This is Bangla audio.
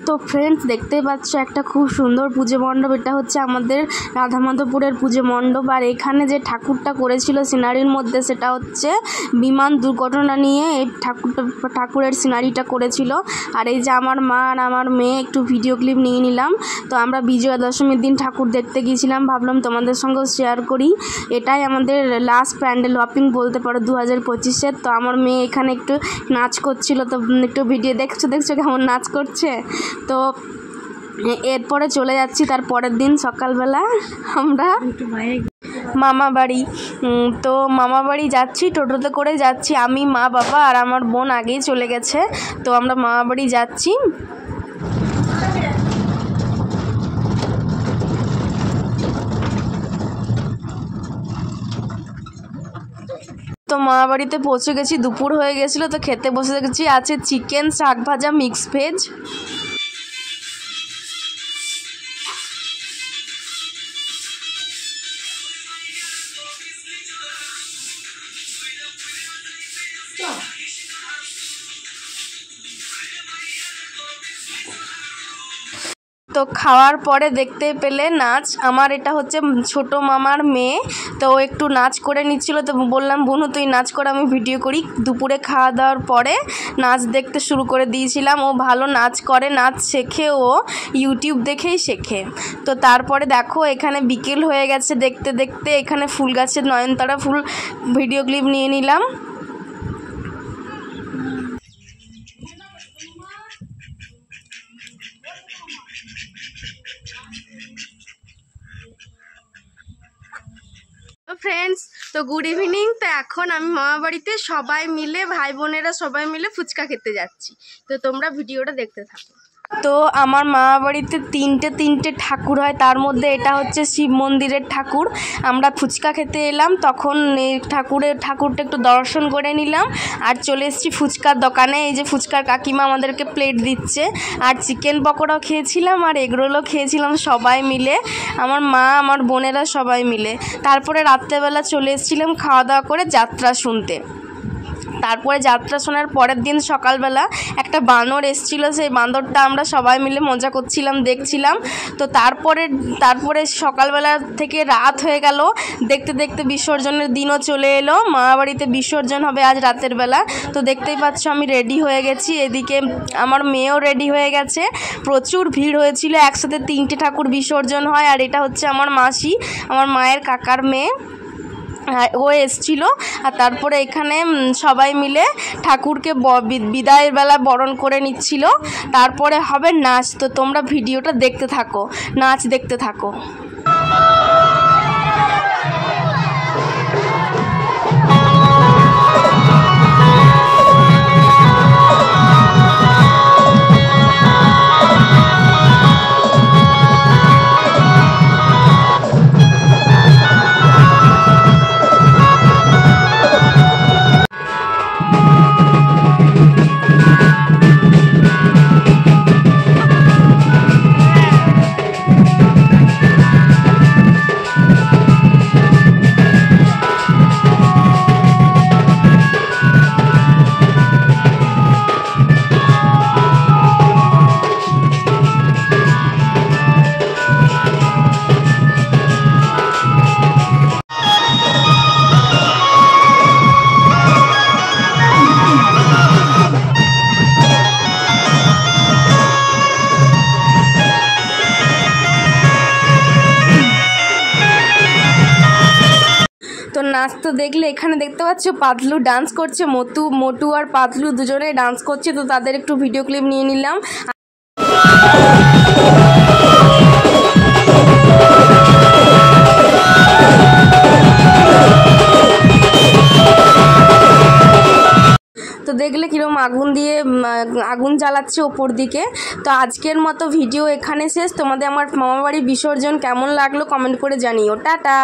তো ফ্রেন্ডস দেখতেই পাচ্ছ একটা খুব সুন্দর পুজো মণ্ডপ। এটা হচ্ছে আমাদের রাধামাধবপুরের পুজো মণ্ডপ। আর এখানে যে ঠাকুরটা করেছিল সিনারির মধ্যে, সেটা হচ্ছে বিমান দুর্ঘটনা নিয়ে এই ঠাকুরের সিনারিটা করেছিল। আর এই যে আমার মা আর আমার মেয়ে একটু ভিডিও ক্লিপ নিয়ে নিলাম। তো আমরা বিজয়া দশমীর দিন ঠাকুর দেখতে গিয়েছিলাম, ভাবলাম তোমাদের সঙ্গেও শেয়ার করি। এটাই আমাদের লাস্ট প্যান্ডেল হপিং বলতে পারো 2025-এর। তো আমার মেয়ে এখানে একটু নাচ করছিল, তো একটু ভিডিও দেখছো কেমন নাচ করছে। তো এরপরে চলে যাচ্ছি তার পরের দিন সকালবেলা আমরা মামা বাড়ি। তো মামা বাড়ি যাচ্ছি, টোটোতে করে যাচ্ছি আমি, মা, বাবা আর আমার বোন আগেই চলে গেছে। তো আমরা মামা বাড়ি যাচ্ছি। তো মামা বাড়িতে পৌঁছে গেছি, দুপুর হয়ে গেছিলো। তো খেতে বসে গেছি, আছে চিকেন, শাক ভাজা, মিক্স ভেজ। তো খাওয়ার পরে দেখতে পেলে নাচ। আমার এটা হচ্ছে ছোট মামার মেয়ে, তো একটু নাচ করে নিচ্ছিল। তো বললাম বোনু তুই নাচ করে আমি ভিডিও করি। দুপুরে খাওয়া দাওয়ার পরে নাচ দেখতে শুরু করে দিয়েছিলাম। ও ভালো নাচ করে, নাচ শেখে, ও ইউটিউব দেখেই শেখে। তো তারপরে দেখো এখানে বিকেল হয়ে গেছে, দেখতে দেখতে এখানে ফুল গাছের নয়নতারা ফুল ভিডিও ক্লিপ নিয়ে নিলাম। ফ্রেন্ডস, তো গুড ইভিনিং। তো এখন আমি মামা বাড়িতে সবাই মিলে, ভাই বোনেরা সবাই মিলে ফুচকা খেতে যাচ্ছি। তো তোমরা ভিডিওটা দেখতে থাকো। তো আমার মামা বাড়িতে তিনটে ঠাকুর হয়, তার মধ্যে এটা হচ্ছে শিব মন্দিরের ঠাকুর। আমরা ফুচকা খেতে এলাম, তখন এই ঠাকুরটা একটু দর্শন করে নিলাম আর চলে এসেছি ফুচকার দোকানে। এই যে ফুচকার কাকিমা আমাদেরকে প্লেট দিচ্ছে। আর চিকেন পকোড়াও খেয়েছিলাম আর এগরোলও খেয়েছিলাম সবাই মিলে, আমার মা, আমার বোনেরা সবাই মিলে। তারপরে রাত্রেবেলা চলে এসেছিলাম খাওয়া দাওয়া করে যাত্রা শুনতে। তারপরে যাত্রা শোনার পরের দিন সকালবেলা একটা বানর এসেছিল, সেই বান্দরটা আমরা সবাই মিলে মজা করছিলাম, দেখছিলাম। তো তারপরে সকালবেলা থেকে রাত হয়ে গেল, দেখতে দেখতে বিসর্জনের দিনও চলে এলো। মামা বাড়িতে বিসর্জন হবে আজ রাতের বেলা। তো দেখতেই পাচ্ছ আমি রেডি হয়ে গেছি, এদিকে আমার মেয়েও রেডি হয়ে গেছে। প্রচুর ভিড় হয়েছিল, একসাথে 3টে ঠাকুর বিসর্জন হয়। আর এটা হচ্ছে আমার মাসি, আমার মায়ের কাকার মেয়ে, ও এসছিল। আর তারপরে এখানে সবাই মিলে ঠাকুরকে বিদায়ের বেলা বরণ করে নিচ্ছিল। তারপরে হবে নাচ। তো তোমরা ভিডিওটা দেখতে থাকো, নাচ দেখতে থাকো। তো নাচ তো দেখলে, এখানে দেখতে পাচ্ছ পাতলু ডান্স করছে, মোটু আর পাতলু দুজনে ডান্স করছে। তো তাদের একটু ভিডিও ক্লিপ নিয়ে নিলাম। তো দেখলে কীরকম আগুন জ্বালাচ্ছে ওপর দিকে। তো আজকের মতো ভিডিও এখানে শেষ। তোমাদের আমার মামাবাড়ির বিসর্জন কেমন লাগলো কমেন্ট করে জানিও। টাটা।